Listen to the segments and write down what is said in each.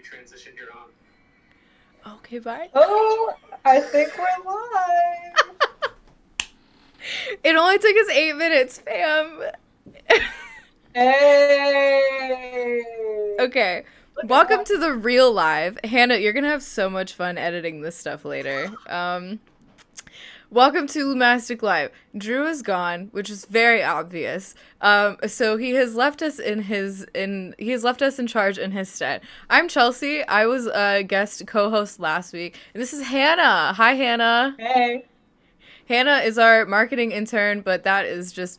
transition here on. Okay, bye. Oh, I think we're live. It only took us 8 minutes, fam. Hey, Okay. look at Welcome that. to the real live. Hannah, you're gonna have so much fun editing this stuff later. Welcome to Lumastic Live. Drew is gone, which is very obvious. So he has left us in charge in his stead. I'm Chelsea. I was a guest co-host last week, and this is Hannah. Hi, Hannah. Hey, Hannah is our marketing intern, but that is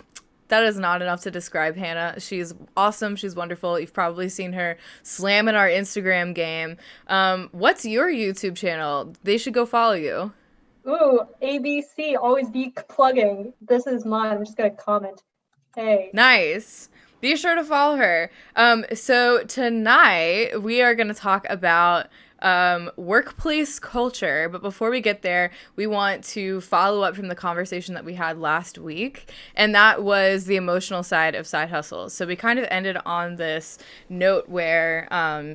not enough to describe Hannah. She's awesome. She's wonderful. You've probably seen her slamming our Instagram game. What's your YouTube channel? They should go follow you. ooh, ABC, always be plugging. This is mine. I'm just gonna comment. Hey, Nice. Be sure to follow her. So tonight we are going to talk about workplace culture. But before we get there, we want to follow up from the conversation that we had last week. And that was the emotional side of side hustles. So we kind of ended on this note where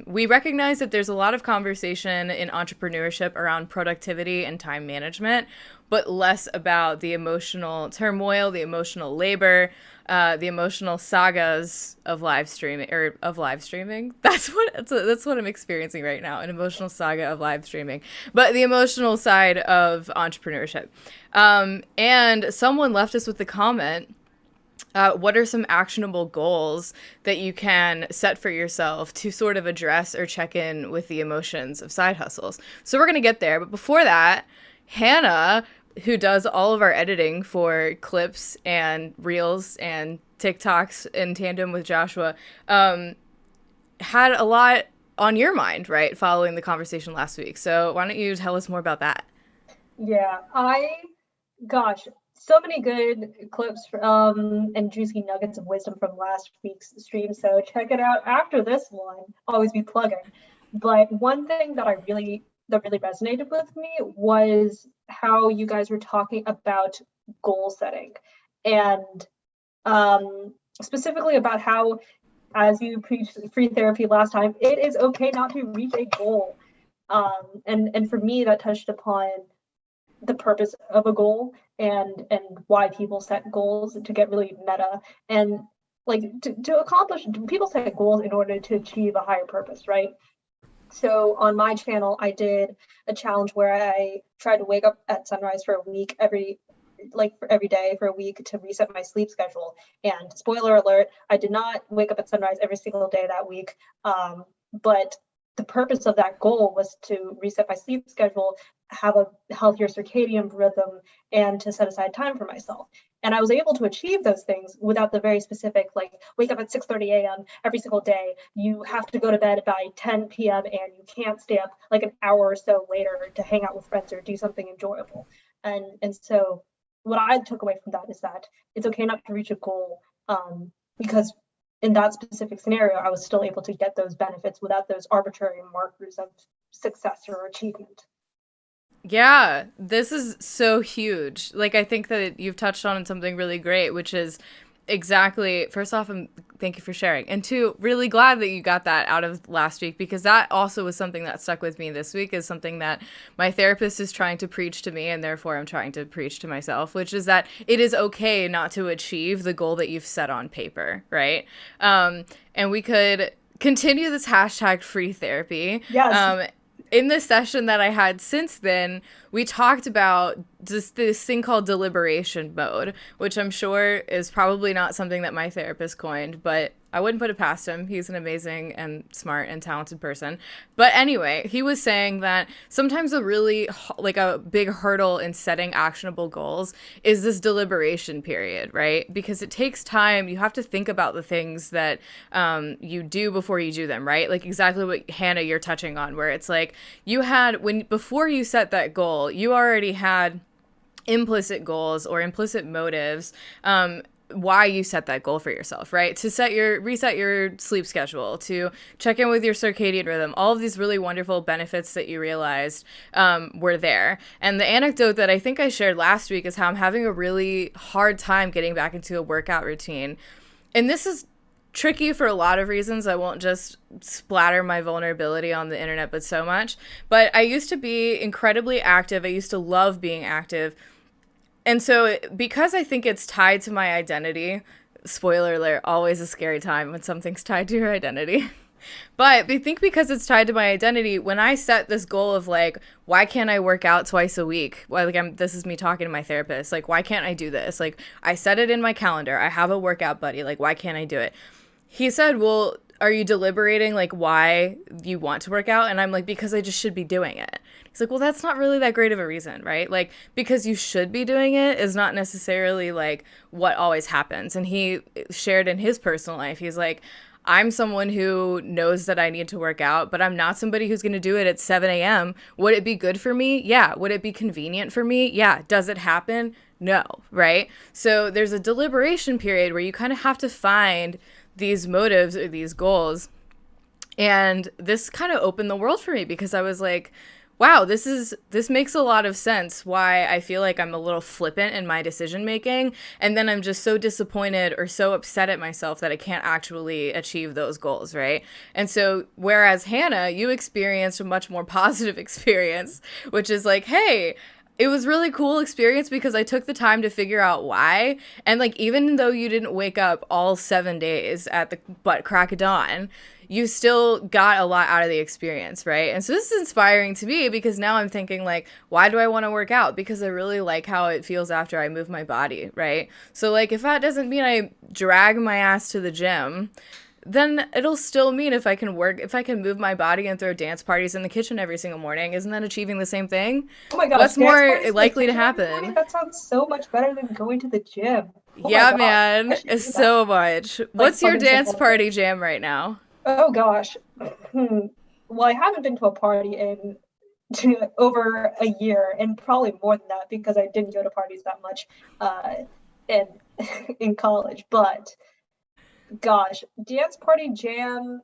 we recognize that there's a lot of conversation in entrepreneurship around productivity and time management, but less about the emotional turmoil, the emotional labor, the emotional sagas of live streaming That's what I'm experiencing right now, an emotional saga of live streaming, but the emotional side of entrepreneurship. And someone left us with the comment. What are some actionable goals that you can set for yourself to sort of address or check in with the emotions of side hustles? So we're going to get there. But before that, Hannah, who does all of our editing for clips and reels and TikToks in tandem with Joshua, had a lot on your mind, right, following the conversation last week. So why don't you tell us more about that? yeah, gosh, so many good clips and juicy nuggets of wisdom from last week's stream. So check it out after this one. Always be plugging. But one thing that really resonated with me was how you guys were talking about goal setting and specifically about how, as you preached free therapy last time, it is okay not to reach a goal. And for me, that touched upon the purpose of a goal and why people set goals to get really meta and like to accomplish. People set goals in order to achieve a higher purpose, right? So on my channel, I did a challenge where I tried to wake up at sunrise for a week for every day for a week to reset my sleep schedule. And spoiler alert, I did not wake up at sunrise every single day that week. But the purpose of that goal was to reset my sleep schedule, have a healthier circadian rhythm, and to set aside time for myself. And I was able to achieve those things without the very specific, like, wake up at 6:30 a.m. every single day. You have to go to bed by 10 p.m. and you can't stay up like an hour or so later to hang out with friends or do something enjoyable. And so what I took away from that is that it's okay not to reach a goal, because in that specific scenario, I was still able to get those benefits without those arbitrary markers of success or achievement. Yeah, this is so huge. Like, I think that you've touched on something really great, which is exactly, first off, thank you for sharing. And two, really glad that you got that out of last week, because that also was something that stuck with me this week, is something that my therapist is trying to preach to me, and therefore I'm trying to preach to myself, which is that it is okay not to achieve the goal that you've set on paper, right? And we could continue this hashtag free therapy. Yes. In the session that I had since then, we talked about just this thing called deliberation mode, which I'm sure is probably not something that my therapist coined, but I wouldn't put it past him. He's an amazing and smart and talented person. But anyway, he was saying that sometimes a big hurdle in setting actionable goals is this deliberation period, right? Because it takes time. You have to think about the things that you do before you do them, right? Like exactly what Hannah, you're touching on, where it's like before you set that goal, you already had implicit goals or implicit motives, why you set that goal for yourself, right? To reset your sleep schedule, to check in with your circadian rhythm, all of these really wonderful benefits that you realized were there. And the anecdote that I think I shared last week is how I'm having a really hard time getting back into a workout routine. And this is tricky for a lot of reasons. I won't just splatter my vulnerability on the internet, but so much. But I used to be incredibly active. I used to love being active. And so because I think it's tied to my identity, spoiler alert, always a scary time when something's tied to your identity. But I think because it's tied to my identity, when I set this goal of like, why can't I work out twice a week? Well, like this is me talking to my therapist. Like, why can't I do this? Like, I set it in my calendar. I have a workout buddy. Like, why can't I do it? He said, well, are you deliberating like why you want to work out? And I'm like, because I just should be doing it. He's like, well, that's not really that great of a reason, right? Like, because you should be doing it is not necessarily like what always happens. And he shared in his personal life, he's like, I'm someone who knows that I need to work out, but I'm not somebody who's going to do it at 7 a.m. Would it be good for me? Yeah. Would it be convenient for me? Yeah. Does it happen? No. Right? So there's a deliberation period where you kind of have to find these motives or these goals. And this kind of opened the world for me because I was like, wow, this makes a lot of sense why I feel like I'm a little flippant in my decision making. And then I'm just so disappointed or so upset at myself that I can't actually achieve those goals, right? And so whereas Hannah, you experienced a much more positive experience, which is like, hey, it was really cool experience because I took the time to figure out why. And like, even though you didn't wake up all 7 days at the butt crack of dawn, you still got a lot out of the experience, right? And so this is inspiring to me because now I'm thinking like, why do I want to work out? Because I really like how it feels after I move my body, right? So like, if that doesn't mean I drag my ass to the gym, then it'll still mean if I can move my body and throw dance parties in the kitchen every single morning, isn't that achieving the same thing? Oh my gosh, what's more likely to happen? That sounds so much better than going to the gym. Oh yeah, man, it's so much. Like, what's your dance party jam right now? Oh gosh. Well, I haven't been to a party in over a year, and probably more than that because I didn't go to parties that much in college. But gosh, dance party jam,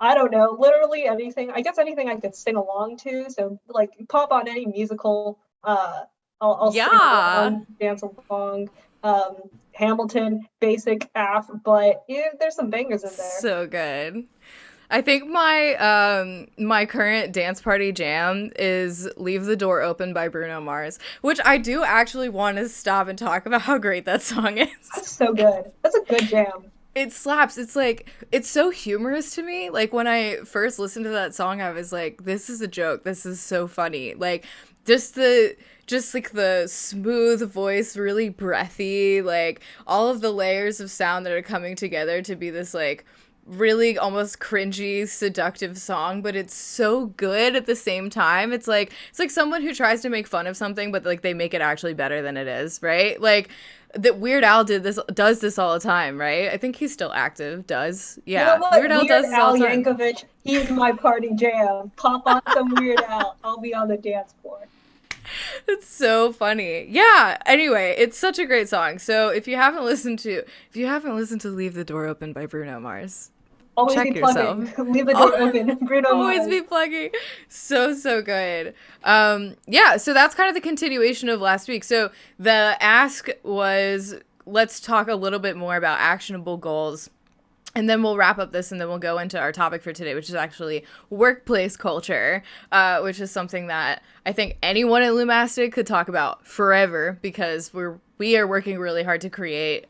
I don't know, literally anything. I guess anything I could sing along to. So like pop on any musical, I'll sing along, dance along. Hamilton, basic AF, but there's some bangers in there. So good. I think my current dance party jam is Leave the Door Open by Bruno Mars, which I do actually want to stop and talk about how great that song is. That's so good. That's a good jam. It slaps. It's like, it's so humorous to me. Like when I first listened to that song, I was like, this is a joke. This is so funny. Like just like the smooth voice, really breathy, like all of the layers of sound that are coming together to be this like really almost cringy, seductive song, but it's so good at the same time. It's like someone who tries to make fun of something, but like they make it actually better than it is, right? Like that Weird Al does this all the time, right? I think he's still active. Yeah. You know what? Weird Al does this all the time. Yankovic, he's my party jam. Pop on some Weird Al. I'll be on the dance floor. It's so funny. Yeah. Anyway, it's such a great song. So if you haven't listened to Leave the Door Open by Bruno Mars, always check yourself. Leave the door open. Bruno Mars. Always be plugging. So good. Yeah. So that's kind of the continuation of last week. So the ask was, let's talk a little bit more about actionable goals. And then we'll wrap up this and then we'll go into our topic for today, which is actually workplace culture, which is something that I think anyone at Lumastic could talk about forever because we are working really hard to curate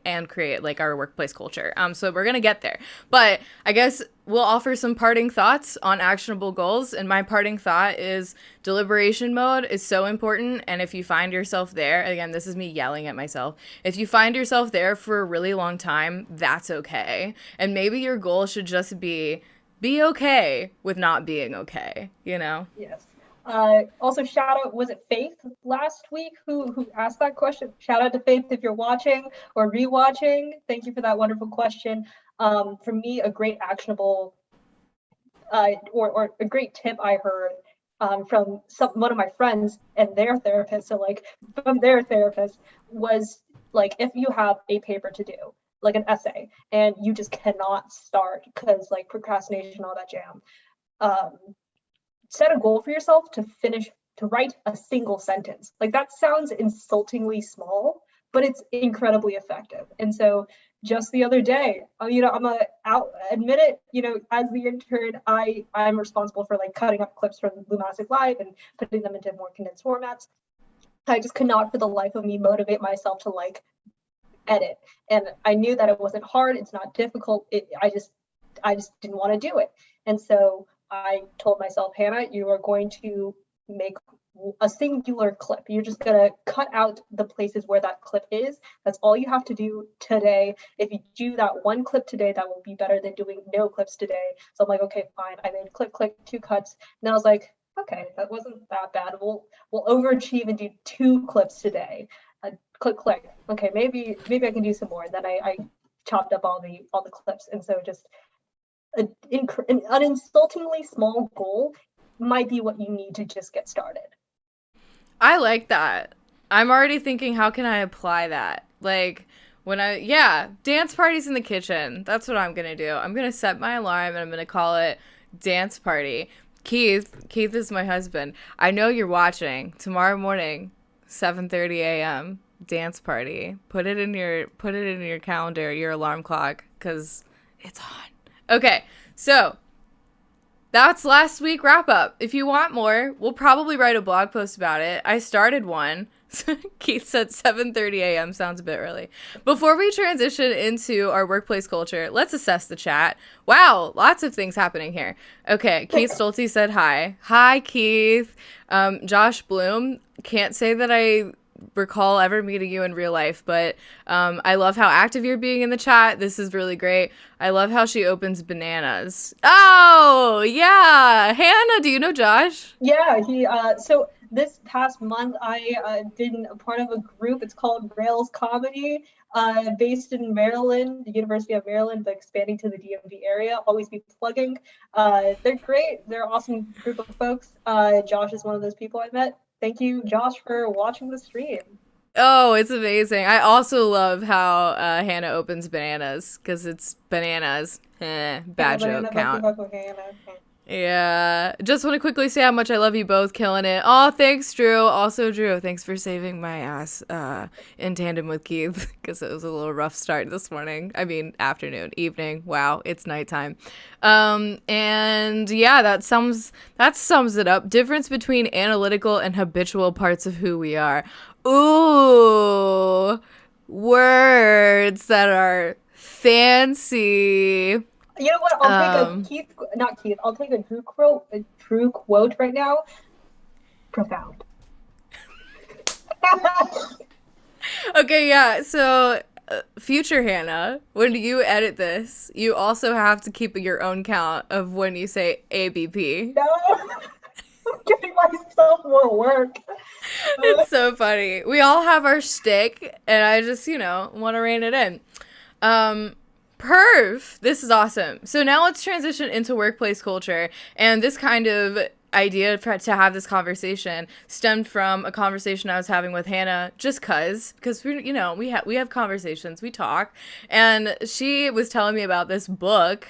and create like our workplace culture. So we're going to get there. But I guess we'll offer some parting thoughts on actionable goals. And my parting thought is deliberation mode is so important. And if you find yourself there, again, this is me yelling at myself. If you find yourself there for a really long time, that's okay. And maybe your goal should just be okay with not being okay, you know? Yes. Also shout out, was it Faith last week who asked that question? Shout out to Faith if you're watching or rewatching. Thank you for that wonderful question. For me, a great actionable or a great tip I heard from one of my friends and their therapist, so like from their therapist, was like, if you have a paper to do, like an essay, and you just cannot start because like procrastination, all that jam, set a goal for yourself to write a single sentence. Like that sounds insultingly small, but it's incredibly effective. And so just the other day, I'm gonna admit it, as the intern, I'm responsible for like cutting up clips from Lumastic Live and putting them into more condensed formats. I just could not for the life of me motivate myself to like edit. And I knew that it wasn't hard, it's not difficult. I just didn't want to do it. And so I told myself, Hannah, you are going to make a singular clip. You're just going to cut out the places where that clip is. That's all you have to do today. If you do that one clip today, that will be better than doing no clips today. So I'm like, okay, fine. I made click, 2 cuts. And I was like, okay, that wasn't that bad. We'll overachieve and do 2 clips today. Click. Okay, maybe I can do some more. And then I chopped up all the clips. And so just an insultingly small goal might be what you need to just get started. I like that. I'm already thinking, how can I apply that? Like, dance parties in the kitchen. That's what I'm going to do. I'm going to set my alarm and I'm going to call it dance party. Keith is my husband. I know you're watching. Tomorrow morning, 7:30 a.m., dance party. Put it in your calendar, your alarm clock, because it's on. Okay, so that's last week wrap up. If you want more, we'll probably write a blog post about it. I started one. Keith said 7:30 a.m. sounds a bit early. Before we transition into our workplace culture, let's assess the chat. Wow, lots of things happening here. Okay, Keith Stolte said hi. Hi, Keith. Josh Bloom, can't say that I recall ever meeting you in real life, but I love how active you're being in the chat. This is really great. I love how she opens bananas. Oh, yeah. Hannah, do you know Josh? Yeah, so this past month I've been a part of a group. It's called Rails Comedy, based in Maryland, the University of Maryland, but expanding to the DMV area. Always be plugging. They're great. They're an awesome group of folks. Josh is one of those people I met. Thank you, Josh, for watching the stream. Oh, it's amazing. I also love how Hannah opens bananas, because it's bananas. Bad joke count. Yeah. Just want to quickly say how much I love you both. Killing it. Oh, thanks, Drew. Also, Drew, thanks for saving my ass in tandem with Keith, because it was a little rough start this morning. I mean, afternoon, evening. Wow, it's nighttime. And yeah, that sums it up. Difference between analytical and habitual parts of who we are. Ooh, words that are fancy. You know what? I'll take I'll take a Drew quote right now. Profound. Okay, yeah. So, future Hannah, when you edit this, you also have to keep your own count of when you say ABP. No, I'm giving myself more work. It's so funny. We all have our shtick, and I just, want to rein it in. Perf, this is awesome. So now let's transition into workplace culture. And this kind of idea to have this conversation stemmed from a conversation I was having with Hannah, because we have conversations, we talk, and she was telling me about this book.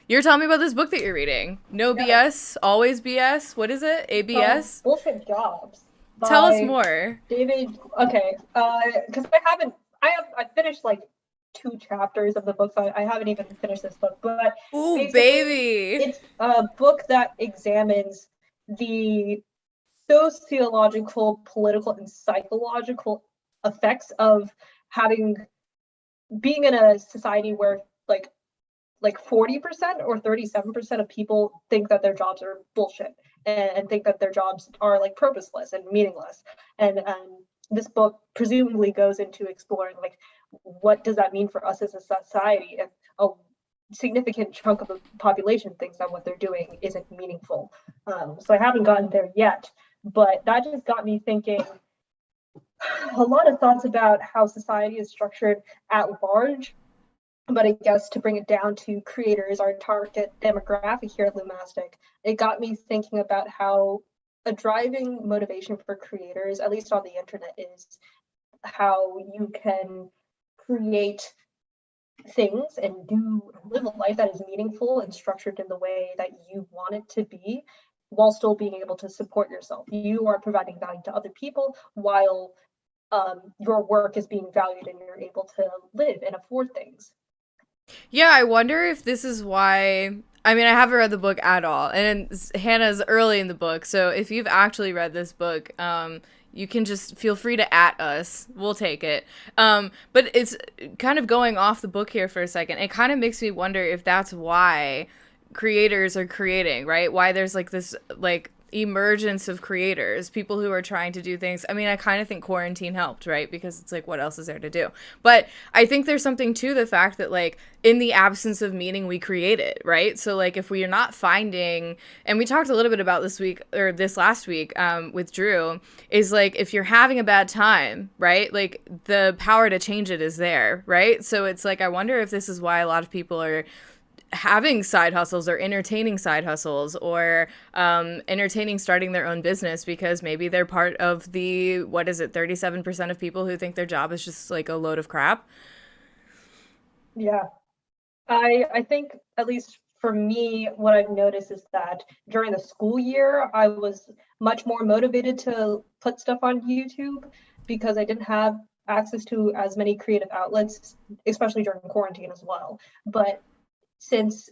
You're telling me about this book that you're reading. No BS, always BS. What is it? ABS? Bullshit Jobs. Tell us more. David. Okay. Because I finished like 2 chapters of the book, so I haven't even finished this book. But ooh, baby, it's a book that examines the sociological, political, and psychological effects of being in a society where like 40% or 37% of people think that their jobs are bullshit and think that their jobs are like purposeless and meaningless. And this book presumably goes into exploring like, what does that mean for us as a society if a significant chunk of the population thinks that what they're doing isn't meaningful. So I haven't gotten there yet, but that just got me thinking a lot of thoughts about how society is structured at large. But I guess to bring it down to creators, our target demographic here at Lumastic, it got me thinking about how a driving motivation for creators, at least on the internet, is how you can create things and live a life that is meaningful and structured in the way that you want it to be, while still being able to support yourself. You are providing value to other people while your work is being valued and you're able to live and afford things. Yeah, I wonder if this is why. I mean, I haven't read the book at all, and Hannah's early in the book, so if you've actually read this book, you can just feel free to at us. We'll take it. But it's kind of going off the book here for a second. It kind of makes me wonder if that's why creators are creating, right? Why there's like this like emergence of creators, people who are trying to do things. I mean, I kind of think quarantine helped, right? Because it's like, what else is there to do? But I think there's something to the fact that, like, in the absence of meaning, we create it, right? So, like, if we are not finding, and we talked a little bit about this week, or this last week, with Drew, is like, if you're having a bad time, right? Like, the power to change it is there, right? So it's like, I wonder if this is why a lot of people are having side hustles or entertaining side hustles or entertaining starting their own business, because maybe they're part of the, 37% of people who think their job is just like a load of crap. Yeah. I think, at least for me, what I've noticed is that during the school year, I was much more motivated to put stuff on YouTube because I didn't have access to as many creative outlets, especially during quarantine as well. But since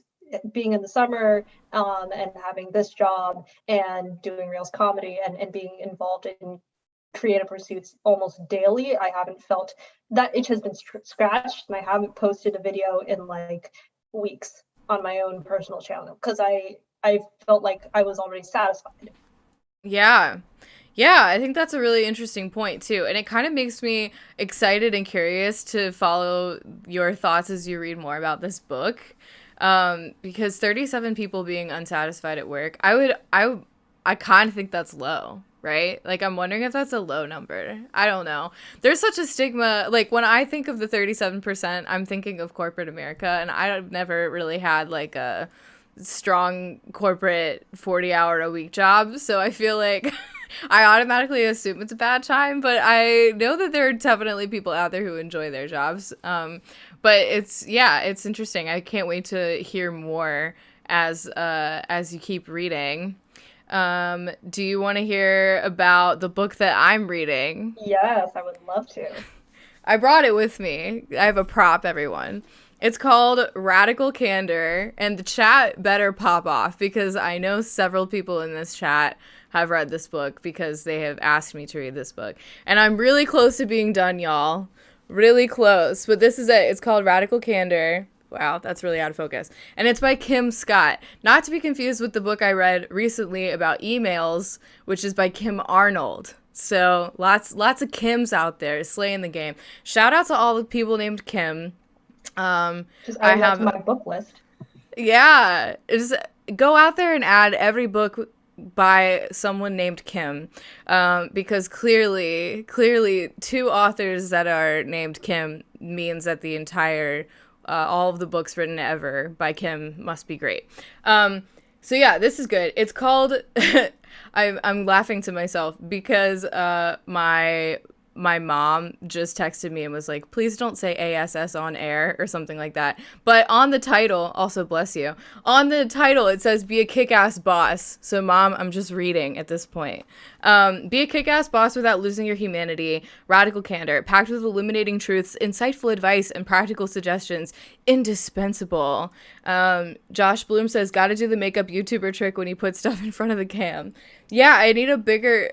being in the summer and having this job and doing Reels comedy and being involved in creative pursuits almost daily, I haven't felt that itch has been scratched, and I haven't posted a video in like weeks on my own personal channel because I felt like I was already satisfied. Yeah. Yeah, I think that's a really interesting point too. And it kind of makes me excited and curious to follow your thoughts as you read more about this book. Because 37 people being unsatisfied at work, I kind of think that's low, right? Like, I'm wondering if that's a low number. I don't know. There's such a stigma. Like, when I think of the 37%, I'm thinking of corporate America, and I've never really had like a strong corporate 40-hour-a-week job. So I feel like I automatically assume it's a bad time, but I know that there are definitely people out there who enjoy their jobs. But it's interesting. I can't wait to hear more as you keep reading. Do you want to hear about the book that I'm reading? Yes, I would love to. I brought it with me. I have a prop, everyone. It's called Radical Candor, and the chat better pop off because I know several people in this chat have read this book because they have asked me to read this book. And I'm really close to being done, y'all. Really close. But this is it. It's called Radical Candor. Wow, that's really out of focus. And it's by Kim Scott. Not to be confused with the book I read recently about emails, which is by Kim Arnold. So lots of Kims out there slaying the game. Shout out to all the people named Kim. Just add that to my book list. Yeah, just go out there and add every book by someone named Kim, because clearly two authors that are named Kim means that the entire all of the books written ever by Kim must be great. So yeah, this is good. It's called I'm laughing to myself because my mom just texted me and was like, please don't say ASS on air or something like that. But on the title, also bless you, on the title it says be a kick-ass boss. So Mom, I'm just reading at this point. Be a kick-ass boss without losing your humanity. Radical candor, packed with illuminating truths, insightful advice, and practical suggestions. Indispensable. Josh Bloom says, gotta do the makeup YouTuber trick when you put stuff in front of the cam. Yeah, I need a bigger...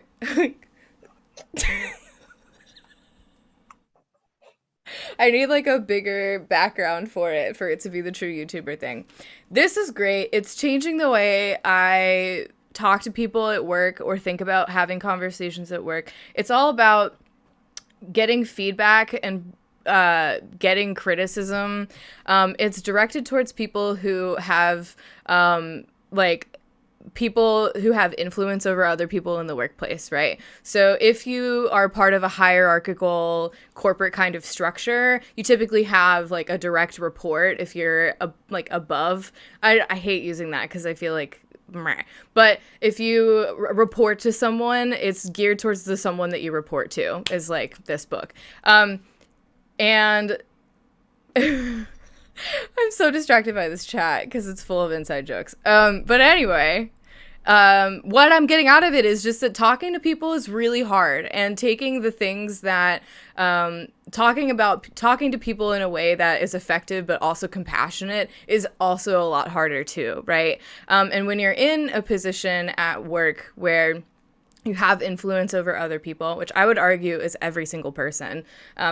I need like a bigger background for it to be the true YouTuber thing. This is great. It's changing the way I talk to people at work or think about having conversations at work. It's all about getting feedback and getting criticism. It's directed towards people who have people who have influence over other people in the workplace, right? So if you are part of a hierarchical corporate kind of structure, you typically have like a direct report if you're above. I hate using that because I feel like meh. But if you report to someone, it's geared towards the someone that you report to, is like this book. And I'm so distracted by this chat because it's full of inside jokes. But anyway, what I'm getting out of it is just that talking to people is really hard, and taking the things that, talking to people in a way that is effective but also compassionate is also a lot harder too, right? And when you're in a position at work where you have influence over other people, which I would argue is every single person,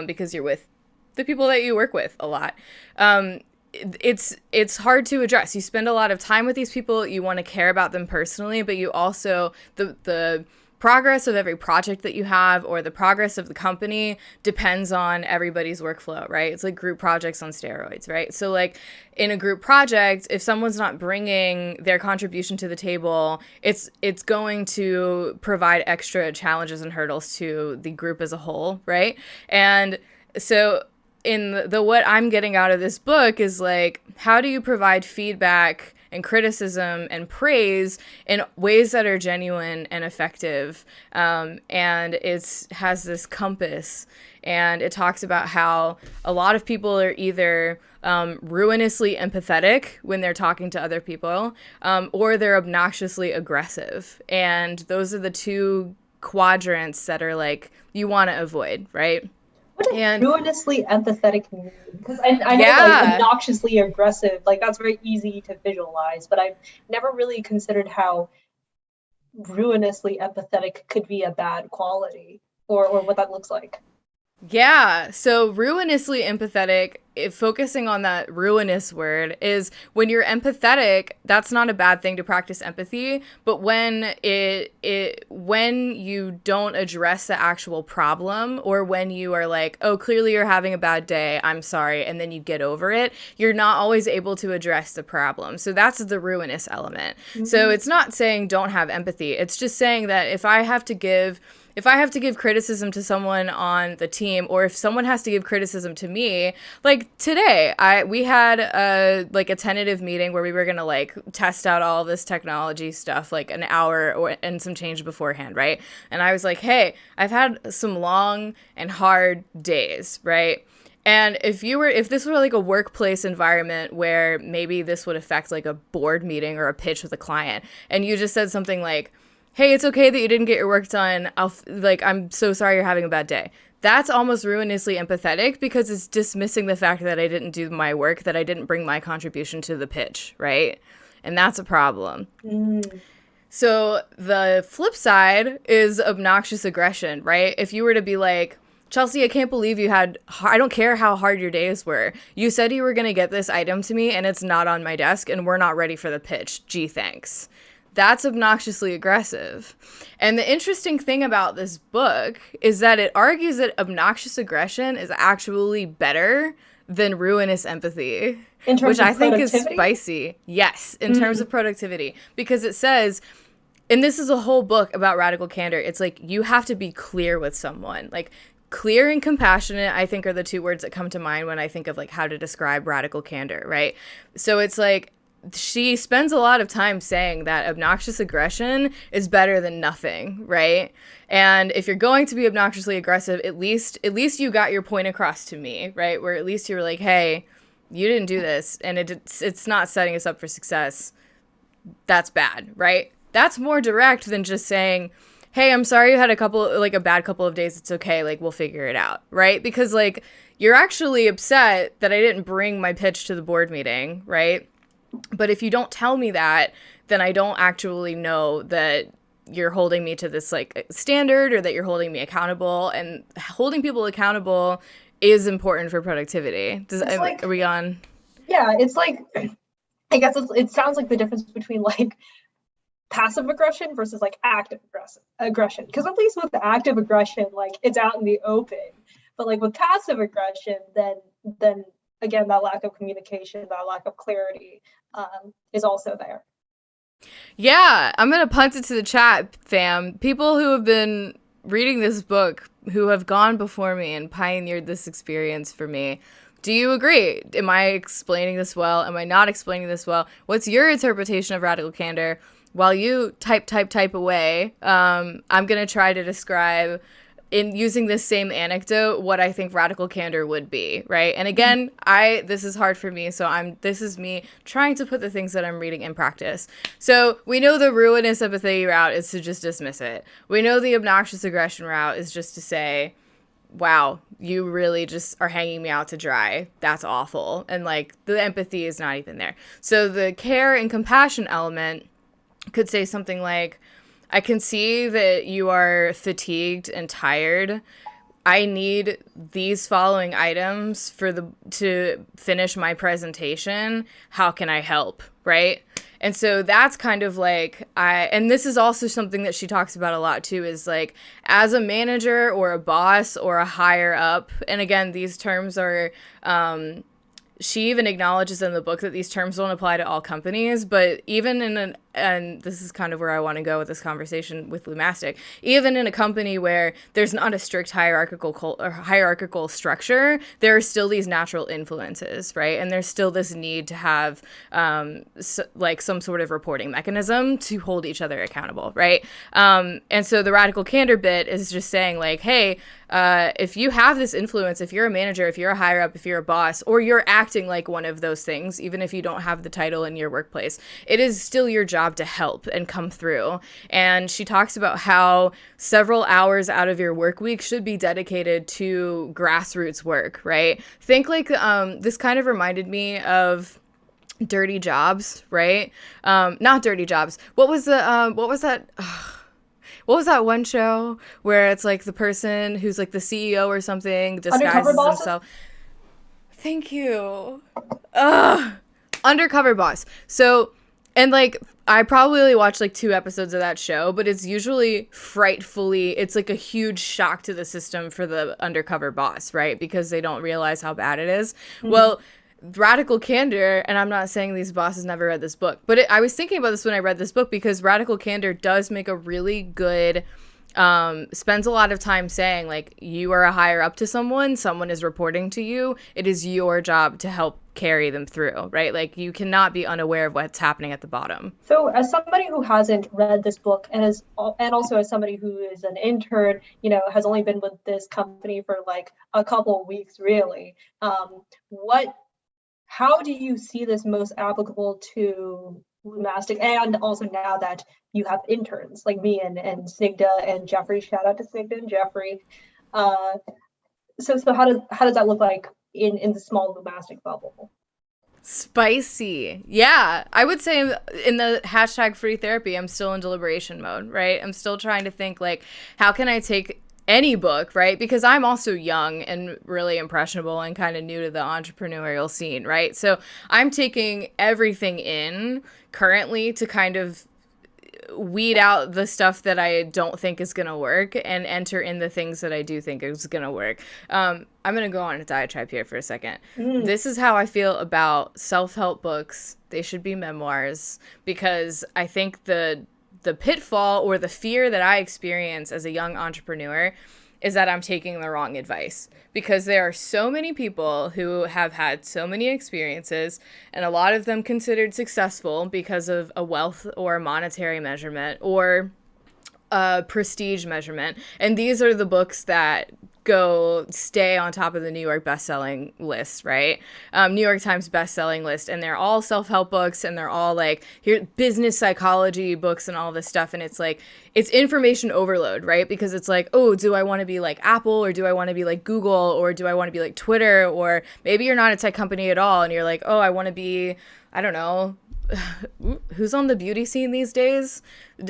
because you're with the people that you work with a lot. It's hard to address. You spend a lot of time with these people. You want to care about them personally, but you also, the progress of every project that you have or the progress of the company depends on everybody's workflow, right? It's like group projects on steroids, right? So like in a group project, if someone's not bringing their contribution to the table, it's going to provide extra challenges and hurdles to the group as a whole, right? And so in the what I'm getting out of this book is like, how do you provide feedback and criticism and praise in ways that are genuine and effective? And it has this compass, and it talks about how a lot of people are either ruinously empathetic when they're talking to other people, or they're obnoxiously aggressive. And those are the two quadrants that are like you want to avoid, right? What does ruinously empathetic mean? Because I know like obnoxiously aggressive, like that's very easy to visualize, but I've never really considered how ruinously empathetic could be a bad quality, or what that looks like. Yeah, so ruinously empathetic, focusing on that ruinous word, is when you're empathetic, that's not a bad thing to practice empathy, but when when you don't address the actual problem, or when you are like, oh, clearly you're having a bad day, I'm sorry, and then you get over it, you're not always able to address the problem. So that's the ruinous element. Mm-hmm. So it's not saying don't have empathy. It's just saying that if I have to give criticism to someone on the team, or if someone has to give criticism to me, like today, we had a tentative meeting where we were gonna like test out all this technology stuff, like an hour and some change beforehand, right? And I was like, hey, I've had some long and hard days, right? And if this were like a workplace environment where maybe this would affect like a board meeting or a pitch with a client, and you just said something like, hey, it's okay that you didn't get your work done. I'm so sorry you're having a bad day. That's almost ruinously empathetic, because it's dismissing the fact that I didn't do my work, that I didn't bring my contribution to the pitch, right? And that's a problem. Mm. So the flip side is obnoxious aggression, right? If you were to be like, Chelsea, I can't believe I don't care how hard your days were. You said you were going to get this item to me, and it's not on my desk, and we're not ready for the pitch. Gee, thanks. That's obnoxiously aggressive. And the interesting thing about this book is that it argues that obnoxious aggression is actually better than ruinous empathy, which I think is spicy. Yes, in terms of productivity, because it says, and this is a whole book about radical candor, it's like you have to be clear with someone. Like clear and compassionate, I think, are the two words that come to mind when I think of like how to describe radical candor, right? So it's like, she spends a lot of time saying that obnoxious aggression is better than nothing, right? And if you're going to be obnoxiously aggressive, at least you got your point across to me, right? Where at least you were like, hey, you didn't do this, and it's not setting us up for success. That's bad, right? That's more direct than just saying, hey, I'm sorry you had a bad couple of days. It's okay. Like, we'll figure it out, right? Because like, you're actually upset that I didn't bring my pitch to the board meeting, right? But if you don't tell me that, then I don't actually know that you're holding me to this like standard, or that you're holding me accountable. And holding people accountable is important for productivity. Are we on? Yeah, it's like, I guess it sounds like the difference between like passive aggression versus like active aggression. Because at least with the active aggression, like it's out in the open. But like with passive aggression, then again, that lack of communication, that lack of clarity is also there. Yeah, I'm going to punt it to the chat, fam. People who have been reading this book, who have gone before me and pioneered this experience for me, do you agree? Am I explaining this well? Am I not explaining this well? What's your interpretation of radical candor? While you type away, I'm going to try to describe in using this same anecdote, what I think radical candor would be, right? And again, this is hard for me, so this is me trying to put the things that I'm reading in practice. So we know the ruinous empathy route is to just dismiss it. We know the obnoxious aggression route is just to say, wow, you really just are hanging me out to dry. That's awful. And like the empathy is not even there. So the care and compassion element could say something like, I can see that you are fatigued and tired. I need these following items to finish my presentation. How can I help? Right? And so that's kind of like, and this is also something that she talks about a lot too, is like, as a manager or a boss or a higher up, and again, these terms are, she even acknowledges in the book that these terms don't apply to all companies, but even and this is kind of where I want to go with this conversation with Lumastic, even in a company where there's not a strict hierarchical structure, there are still these natural influences, right? And there's still this need to have like some sort of reporting mechanism to hold each other accountable, right? And so the radical candor bit is just saying like, hey, if you have this influence, if you're a manager, if you're a higher up, if you're a boss, or you're acting like one of those things, even if you don't have the title in your workplace, it is still your job to help and come through. And she talks about how several hours out of your work week should be dedicated to grassroots work, right? Think like, this kind of reminded me of Dirty Jobs, right? Not Dirty Jobs. What was that? What was that one show where it's like the person who's like the CEO or something disguises himself? Thank you. Undercover Boss. So, and like, I probably only watched like 2 episodes of that show, but it's usually it's like a huge shock to the system for the undercover boss, right? Because they don't realize how bad it is. Mm-hmm. Well, radical candor, and I'm not saying these bosses never read this book, but I was thinking about this when I read this book, because radical candor does make a really good, spends a lot of time saying like, you are a higher up to someone is reporting to you, it is your job to help carry them through, right? Like, you cannot be unaware of what's happening at the bottom. So as somebody who hasn't read this book, and also as somebody who is an intern, has only been with this company for like a couple of weeks really, how do you see this most applicable to Lumastic? And also now that you have interns like me and Snigdha and Jeffrey, shout out to Snigdha and Jeffrey. So how does that look like in the small Lumastic bubble? Spicy. Yeah. I would say in the hashtag free therapy, I'm still in deliberation mode, right? I'm still trying to think like, how can I take any book, right? Because I'm also young and really impressionable and kind of new to the entrepreneurial scene, right? So I'm taking everything in currently to kind of weed out the stuff that I don't think is going to work and enter in the things that I do think is going to work. I'm going to go on a diatribe here for a second. This is how I feel about self-help books. They should be memoirs, because I think the pitfall or the fear that I experience as a young entrepreneur is that I'm taking the wrong advice, because there are so many people who have had so many experiences, and a lot of them considered successful because of a wealth or a monetary measurement or a prestige measurement. And these are the books that stay on top of the New York bestselling list, right? New York Times bestselling list. And they're all self-help books, and they're all like, here, business psychology books and all this stuff. And it's like, it's information overload, right? Because it's like, oh, do I want to be like Apple, or do I want to be like Google, or do I want to be like Twitter? Or maybe you're not a tech company at all, and you're like, oh, I want to be, I don't know, who's on the beauty scene these days?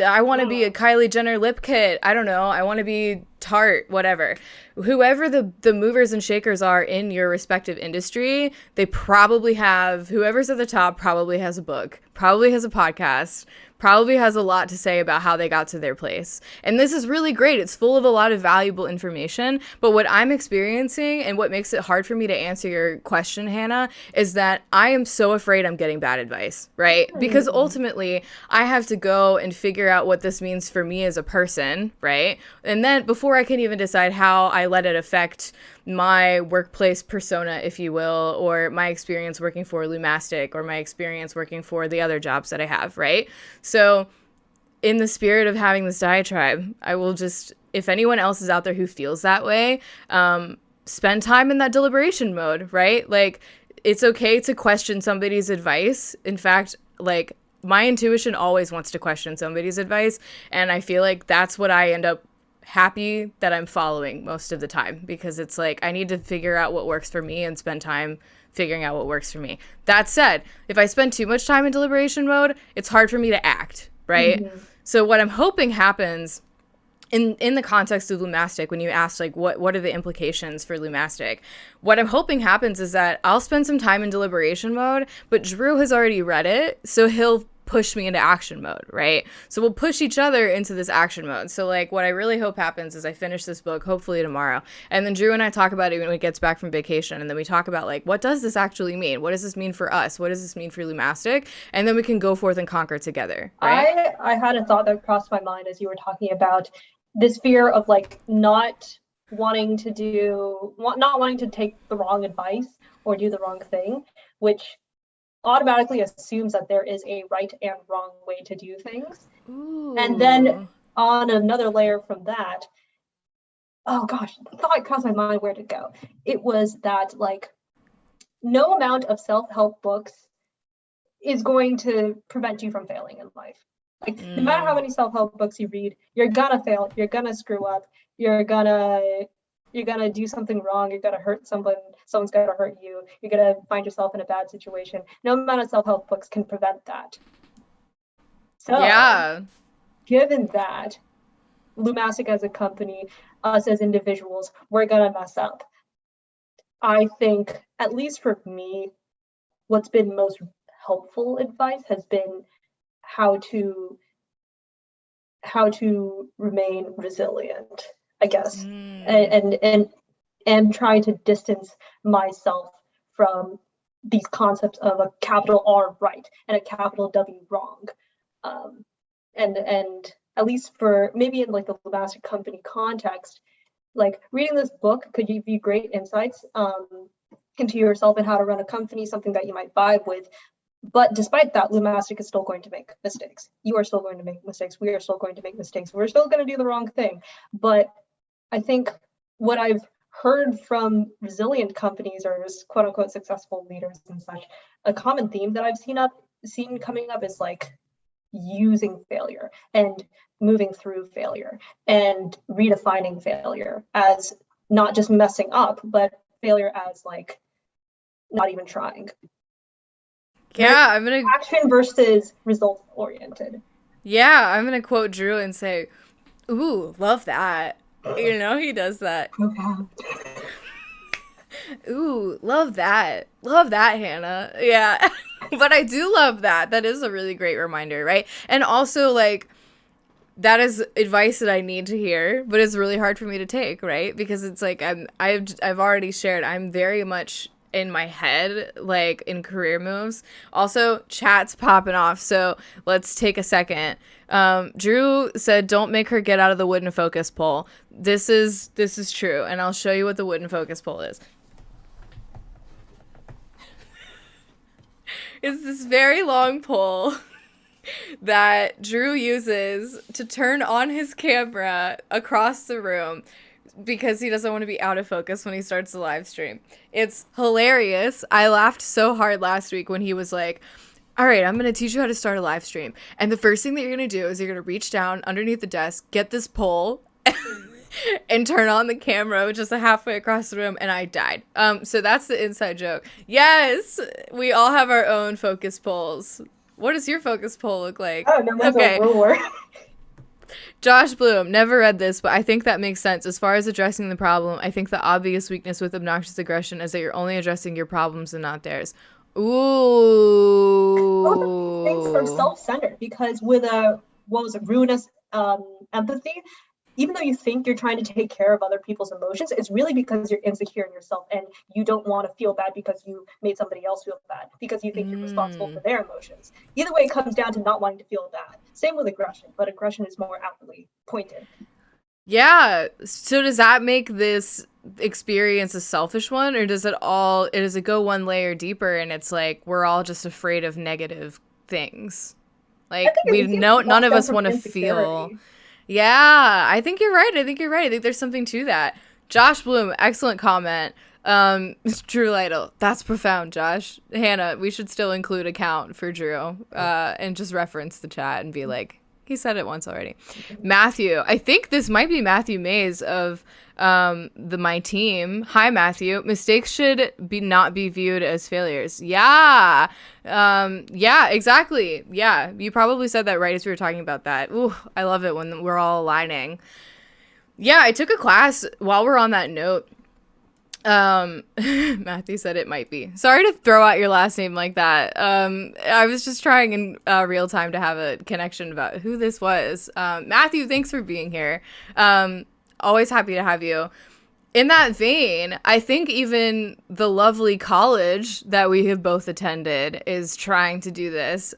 I want to be a Kylie Jenner lip kit. I don't know. I want to be Tarte, whatever. Whoever the movers and shakers are in your respective industry, they probably have, whoever's at the top probably has a book, probably has a podcast, probably has a lot to say about how they got to their place. And this is really great. It's full of a lot of valuable information. But what I'm experiencing, and what makes it hard for me to answer your question, Hannah, is that I am so afraid I'm getting bad advice, right? Because ultimately, I have to go and figure out what this means for me as a person, right? And then before I can even decide how I let it affect my workplace persona, if you will, or my experience working for Lumastic, or my experience working for the other jobs that I have, right? So in the spirit of having this diatribe, I will just if anyone else is out there who feels that way, spend time in that deliberation mode, right? Like, it's okay to question somebody's advice. In fact, like, my intuition always wants to question somebody's advice, and I feel like that's what I end up happy that I'm following most of the time, because it's like I need to figure out what works for me and spend time figuring out what works for me. That said, if I spend too much time in deliberation mode, it's hard for me to act, right? Mm-hmm. So what I'm hoping happens in the context of Lumastic, when you asked, like, what are the implications for Lumastic, what I'm hoping happens is that I'll spend some time in deliberation mode, but Drew has already read it, so he'll push me into action mode, right? So we'll push each other into this action mode. So, like, what I really hope happens is I finish this book, hopefully tomorrow, and then Drew and I talk about it when he gets back from vacation, and then we talk about, like, what does this actually mean? What does this mean for us? What does this mean for Lumastic? And then we can go forth and conquer together, right? I had a thought that crossed my mind as you were talking about this fear of, like, not wanting to take the wrong advice or do the wrong thing, which automatically assumes that there is a right and wrong way to do things. Ooh. And then on another layer from that, oh gosh, the thought crossed my mind where to go. It was that, like, no amount of self-help books is going to prevent you from failing in life. Like, no matter how many self-help books you read, you're gonna fail, you're gonna screw up, you're gonna do something wrong, you're gonna hurt someone's gonna hurt you, you're gonna find yourself in a bad situation. No amount of self-help books can prevent that. So, yeah, given that, Lumastic as a company, us as individuals, we're gonna mess up. I think, at least for me, what's been most helpful advice has been how to remain resilient, I guess, and try to distance myself from these concepts of a capital R right and a capital W wrong, and at least for maybe in, like, the Lumastic company context, like, reading this book could give you great insights into yourself and how to run a company, something that you might vibe with. But despite that, Lumastic is still going to make mistakes. You are still going to make mistakes. We are still going to make mistakes. We're still going to do the wrong thing. But I think what I've heard from resilient companies or quote unquote successful leaders and such, a common theme that I've seen coming up is, like, using failure and moving through failure and redefining failure as not just messing up, but failure as, like, not even trying. Yeah, I'm gonna action versus results oriented. Yeah, I'm gonna quote Drew and say, "Ooh, love that." You know, he does that. Ooh, love that. Love that, Hannah. Yeah. But I do love that. That is a really great reminder, right? And also, like, that is advice that I need to hear, but it's really hard for me to take, right? Because it's like I've already shared, I'm very much in my head, like, in career moves. Also, chat's popping off, so let's take a second. Drew said, "Don't make her get out of the wooden focus pole." This is true, and I'll show you what the wooden focus pole is. It's this very long pole that Drew uses to turn on his camera across the room because he doesn't want to be out of focus when he starts the live stream. It's hilarious. I laughed so hard last week when he was like, "All right, I'm going to teach you how to start a live stream. And the first thing that you're going to do is you're going to reach down underneath the desk, get this pole, and turn on the camera just halfway across the room." And I died. So that's the inside joke. Yes, we all have our own focus poles. What does your focus pole look like? Oh, no, that's a ruler. Josh Bloom, never read this, but I think that makes sense. As far as addressing the problem, I think the obvious weakness with obnoxious aggression is that you're only addressing your problems and not theirs. Ooh. Those things are self-centered, because with ruinous empathy, even though you think you're trying to take care of other people's emotions, it's really because you're insecure in yourself and you don't want to feel bad because you made somebody else feel bad, because you think you're responsible for their emotions. Either way, it comes down to not wanting to feel bad. Same with aggression, but aggression is more outwardly pointed. Yeah. So does that make this experience a selfish one, or does it go one layer deeper and it's like we're all just afraid of negative things? Like, none of us want to feel. Yeah, I think you're right. I think you're right. I think there's something to that. Josh Bloom, excellent comment. Drew Lytle, that's profound, Josh. Hannah, we should still include a count for Drew, and just reference the chat and be like, he said it once already. Matthew, I think this might be Matthew Mays of my team. Hi, Matthew. Mistakes should not be viewed as failures. Yeah. Yeah, exactly. Yeah, you probably said that right as we were talking about that. Ooh, I love it when we're all aligning. Yeah, I took a class while we're on that note. Matthew said it might be. Sorry to throw out your last name like that. I was just trying in real time to have a connection about who this was. Matthew, thanks for being here. Always happy to have you. In that vein, I think even the lovely college that we have both attended is trying to do this.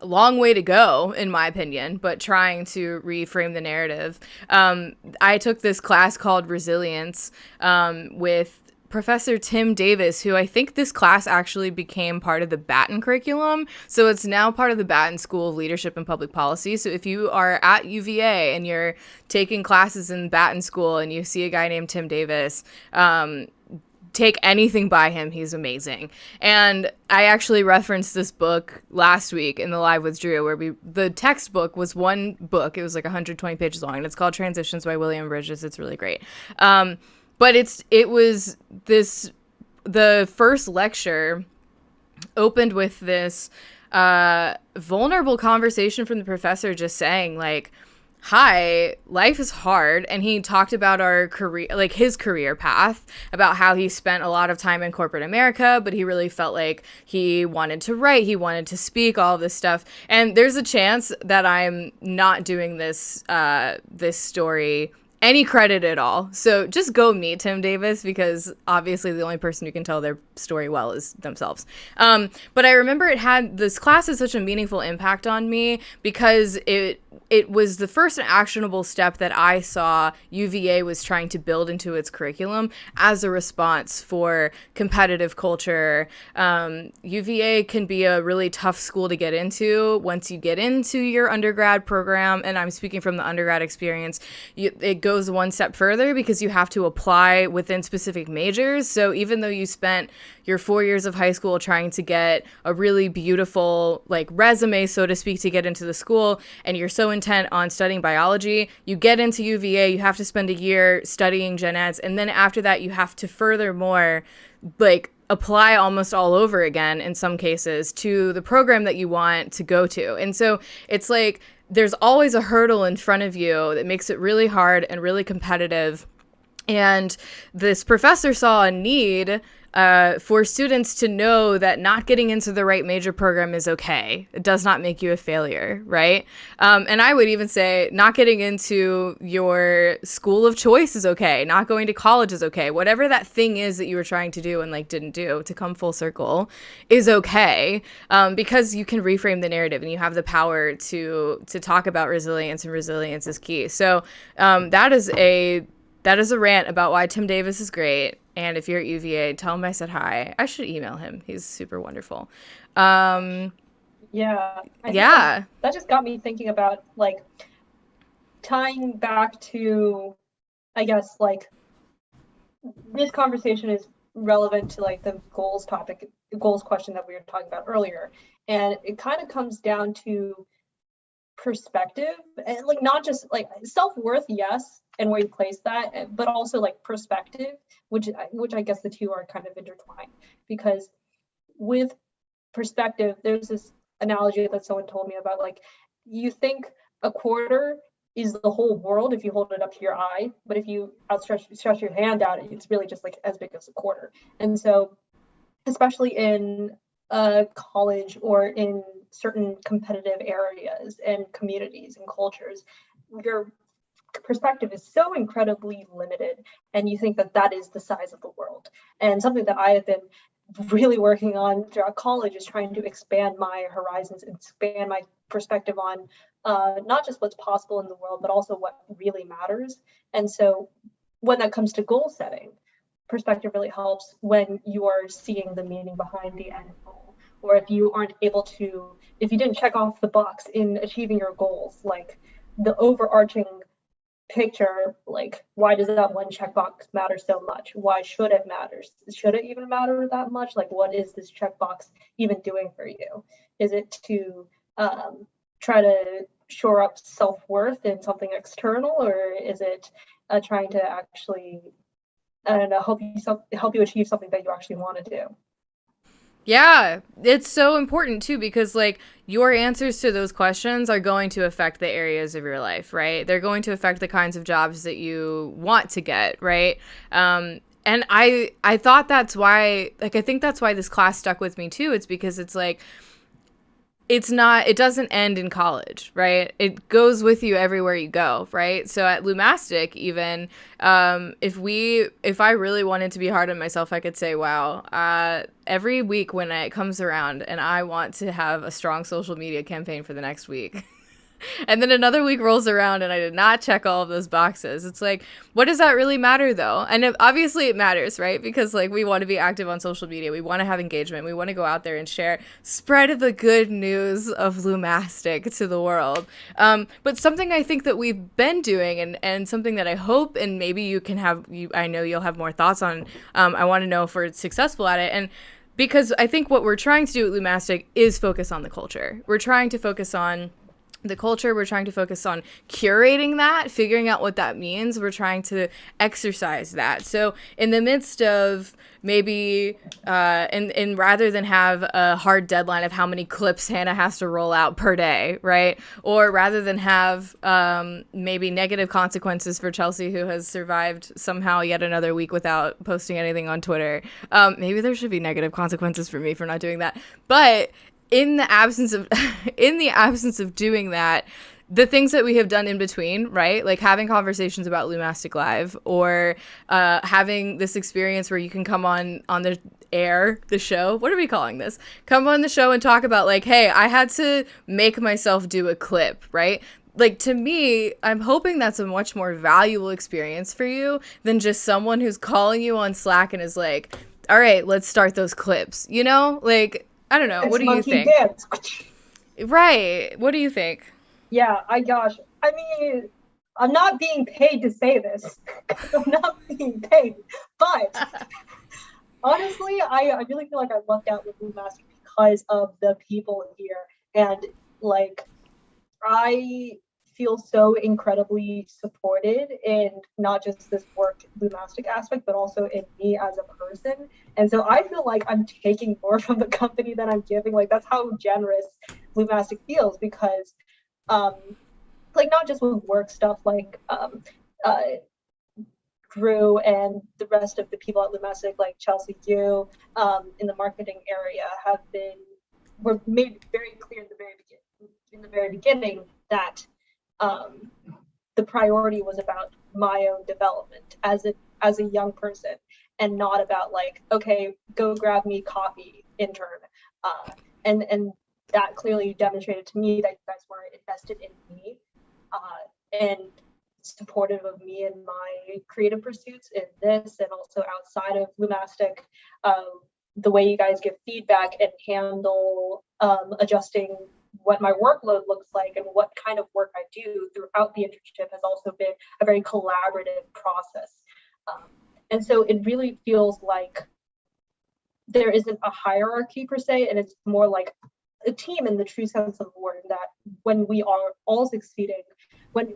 A long way to go, in my opinion, but trying to reframe the narrative. I took this class called Resilience with Professor Tim Davis, who I think this class actually became part of the Batten curriculum. So it's now part of the Batten School of Leadership and Public Policy. So if you are at UVA and you're taking classes in Batten School and you see a guy named Tim Davis, take anything by him. He's amazing. And I actually referenced this book last week in the Live with Drew, where the textbook was one book. It was like 120 pages long, and it's called Transitions by William Bridges. It's really great. But the first lecture opened with this vulnerable conversation from the professor just saying, like, hi, life is hard. And he talked about our career, like his career path, about how he spent a lot of time in corporate America, but he really felt like he wanted to write, he wanted to speak, all of this stuff. And there's a chance that I'm not doing this story any credit at all. So just go meet Tim Davis, because obviously the only person who can tell their story well is themselves. But I remember this class had such a meaningful impact on me because it was the first actionable step that I saw UVA was trying to build into its curriculum as a response for competitive culture. UVA can be a really tough school to get into once you get into your undergrad program, and I'm speaking from the undergrad experience. It goes one step further because you have to apply within specific majors. So even though you spent your 4 years of high school trying to get a really beautiful, like, resume, so to speak, to get into the school, and you're so intent on studying biology, you get into UVA, you have to spend a year studying gen eds, and then after that you have to furthermore, like, apply almost all over again in some cases to the program that you want to go to. And so it's like there's always a hurdle in front of you that makes it really hard and really competitive. And this professor saw a need for students to know that not getting into the right major program is okay. It does not make you a failure, right? And I would even say not getting into your school of choice is okay. Not going to college is okay. Whatever that thing is that you were trying to do and, like, didn't do, to come full circle, is okay, because you can reframe the narrative and you have the power to talk about resilience, and resilience is key. So that is a rant about why Tim Davis is great. And if you're at UVA, tell him I said hi. I should email him. He's super wonderful. Yeah. Yeah. That just got me thinking about, like, tying back to, I guess, like, this conversation is relevant to, like, the goals question that we were talking about earlier. And it kind of comes down to perspective, and, like, not just, like, self-worth, yes, and where you place that, but also, like, perspective, which I guess the two are kind of intertwined, because with perspective, there's this analogy that someone told me about, like, you think a quarter is the whole world if you hold it up to your eye, but if you stretch your hand out, it's really just, like, as big as a quarter. And so, especially in college or in certain competitive areas and communities and cultures, your perspective is so incredibly limited, and you think that is the size of the world. And something that I have been really working on throughout college is trying to expand my horizons, expand my perspective on not just what's possible in the world, but also what really matters. And so when that comes to goal setting, perspective really helps when you are seeing the meaning behind the end goal, or if you didn't check off the box in achieving your goals, like, the overarching picture, like, why does that one checkbox matter so much? Why should it matter? Should it even matter that much? Like, what is this checkbox even doing for you? Is it to try to shore up self-worth in something external, or is it trying to actually, I don't know, help you achieve something that you actually want to do? Yeah, it's so important too, because like your answers to those questions are going to affect the areas of your life, right? They're going to affect the kinds of jobs that you want to get, right? And I thought that's why, like, I think that's why this class stuck with me too. It's because it's like, it doesn't end in college, right? It goes with you everywhere you go, right? So at Lumastic, even, if I really wanted to be hard on myself, I could say, wow, every week when it comes around and I want to have a strong social media campaign for the next week, and then another week rolls around and I did not check all of those boxes. It's like, what does that really matter though? And obviously it matters, right? Because like we want to be active on social media. We want to have engagement. We want to go out there and spread the good news of Lumastic to the world. But something I think that we've been doing, and something that I hope, and maybe you can have, I know you'll have more thoughts on, I want to know if we're successful at it. And because I think what we're trying to do at Lumastic is focus on the culture. We're trying to focus on the culture. We're trying to focus on curating that, figuring out what that means. We're trying to exercise that. So in the midst of maybe, and rather than have a hard deadline of how many clips Hannah has to roll out per day, right? Or rather than have maybe negative consequences for Chelsea, who has survived somehow yet another week without posting anything on Twitter. Maybe there should be negative consequences for me for not doing that. But in the absence of doing that, the things that we have done in between, right? Like having conversations about Lumastic Live, or having this experience where you can come on the show. What are we calling this? Come on the show and talk about like, hey, I had to make myself do a clip, right? Like, to me, I'm hoping that's a much more valuable experience for you than just someone who's calling you on Slack and is like, all right, let's start those clips, you know? Like, I don't know. It's what do you think? Dance. Right. What do you think? Yeah, I mean, I'm not being paid to say this. I'm not being paid. But honestly, I really feel like I lucked out with Lumastic because of the people here. And like, I feel so incredibly supported in not just this work Lumastic aspect, but also in me as a person. And so I feel like I'm taking more from the company than I'm giving. Like, that's how generous Lumastic feels, because like, not just with work stuff, like Drew and the rest of the people at Lumastic, like Chelsea, you in the marketing area, were made very clear in the very beginning that the priority was about my own development as a young person, and not about like, okay, go grab me coffee, intern. And that clearly demonstrated to me that you guys were invested in me and supportive of me and my creative pursuits in this, and also outside of Lumastic. The way you guys give feedback and handle adjusting what my workload looks like and what kind of work I do throughout the internship has also been a very collaborative process. And so it really feels like there isn't a hierarchy per se, and it's more like a team in the true sense of the word, that when we are all succeeding, when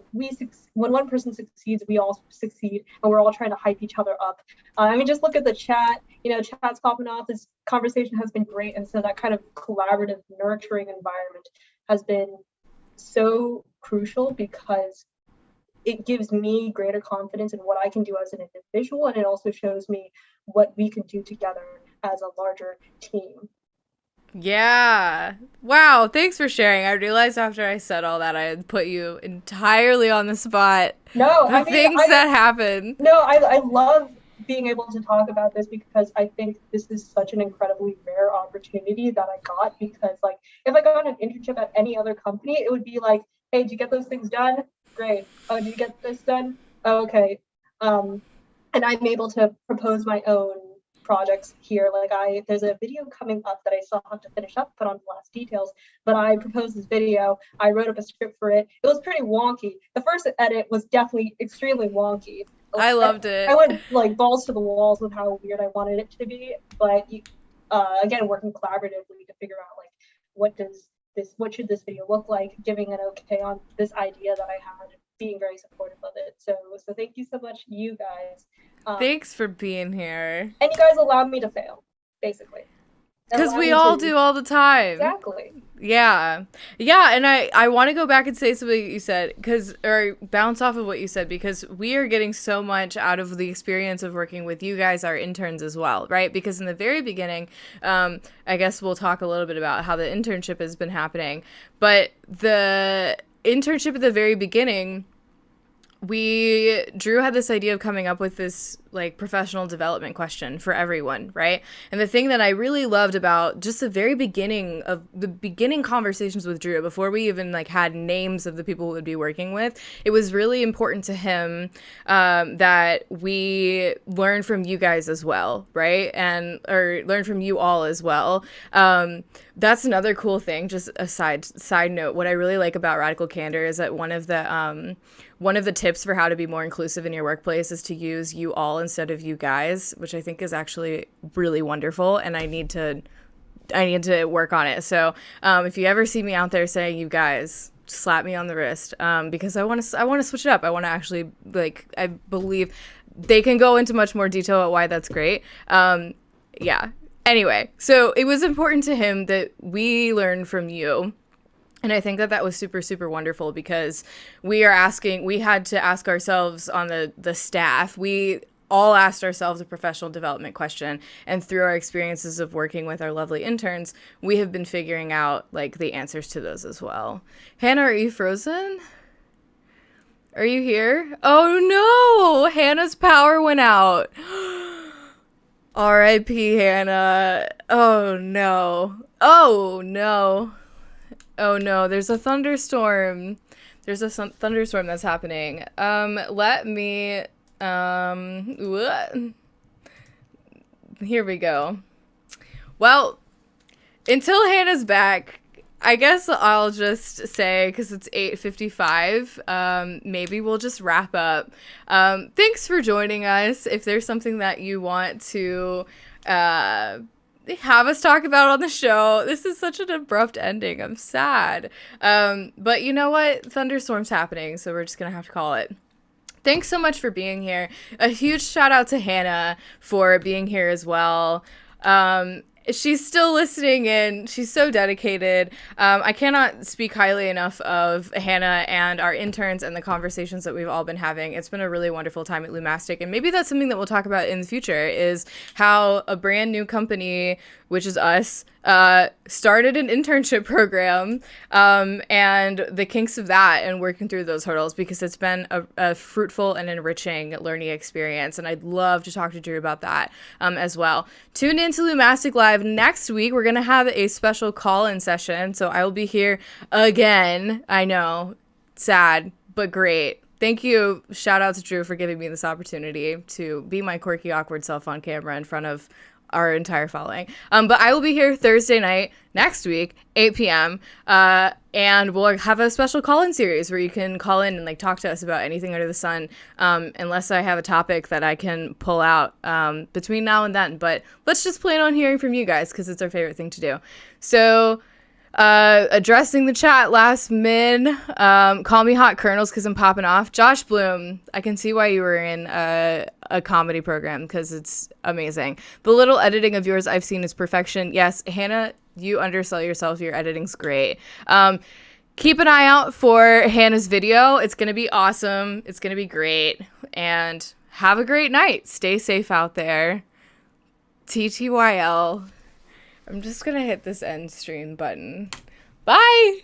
one person succeeds, we all succeed, and we're all trying to hype each other up. I mean, just look at the chat. Chat's popping off. This conversation has been great, and so that kind of collaborative, nurturing environment has been so crucial, because it gives me greater confidence in what I can do as an individual, and it also shows me what we can do together as a larger team. Yeah. Wow. Thanks for sharing. I realized after I said all that, I had put you entirely on the spot. No, things that happen. No, I love being able to talk about this, because I think this is such an incredibly rare opportunity that I got, because like, if I got an internship at any other company, it would be like, hey, did you get those things done? Great. Oh, did you get this done? Oh, okay. And I'm able to propose my own projects here. Like there's a video coming up that I still have to finish up, put on the last details, but I proposed this video. I wrote up a script for it. It was pretty wonky. The first edit was definitely extremely wonky. I loved it. I went like balls to the walls with how weird I wanted it to be, but again, working collaboratively to figure out like what should this video look like, giving an okay on this idea that I had, being very supportive of it. So thank you so much, you guys. Thanks for being here. And you guys allowed me to fail, basically. Because we all do all the time. Exactly. Yeah. Yeah, and I want to go back and say something you said, or bounce off of what you said, because we are getting so much out of the experience of working with you guys, our interns as well, right? Because in the very beginning, I guess we'll talk a little bit about how the internship has been happening, but the internship at the very beginning, Drew had this idea of coming up with this like professional development question for everyone, right? And the thing that I really loved about just the very beginning conversations with Drew, before we even like had names of the people we would be working with, it was really important to him that we learn from you guys as well, right? Or learn from you all as well. That's another cool thing. Just a side note, what I really like about Radical Candor is that one of the tips for how to be more inclusive in your workplace is to use you all instead of you guys, which I think is actually really wonderful, and I need to work on it. So if you ever see me out there saying you guys, slap me on the wrist, because I want to switch it up. I want to actually, like, I believe they can go into much more detail about why that's great. Yeah. Anyway, so it was important to him that we learn from you. And I think that was super, super wonderful, because we had to ask ourselves on the staff, we all asked ourselves a professional development question. And through our experiences of working with our lovely interns, we have been figuring out like the answers to those as well. Hannah, are you frozen? Are you here? Oh no, Hannah's power went out. R.I.P. Hannah. Oh no. Oh no. Oh no, there's a thunderstorm. There's a thunderstorm that's happening. Let me, what? Here we go. Well, until Hannah's back, I guess I'll just say, because it's 8:55, maybe we'll just wrap up. Thanks for joining us. If there's something that you want to, have us talk about on the show. This is such an abrupt ending. I'm sad. But you know what? Thunderstorm's happening, so we're just gonna have to call it. Thanks so much for being here. A huge shout out to Hannah for being here as well. She's still listening in. She's so dedicated. I cannot speak highly enough of Hannah and our interns and the conversations that we've all been having. It's been a really wonderful time at Lumastic, and maybe that's something that we'll talk about in the future, is how a brand new company, which is us, started an internship program, and the kinks of that and working through those hurdles, because it's been a fruitful and enriching learning experience, and I'd love to talk to Drew about that as well. Tune in to Lumastic Live next week. We're going to have a special call-in session, so I will be here again. I know, sad, but great. Thank you. Shout out to Drew for giving me this opportunity to be my quirky, awkward self on camera in front of our entire following. But I will be here Thursday night next week, 8 p.m. And we'll have a special call-in series where you can call in and like talk to us about anything under the sun, unless I have a topic that I can pull out between now and then. But let's just plan on hearing from you guys, because it's our favorite thing to do. So addressing the chat, last min, call me Hot Kernels because I'm popping off. Josh Bloom, I can see why you were in a comedy program, because it's amazing. The little editing of yours I've seen is perfection. Yes, Hannah, you undersell yourself. Your editing's great. Keep an eye out for Hannah's video. It's going to be awesome. It's going to be great. And have a great night. Stay safe out there. TTYL. I'm just going to hit this end stream button. Bye!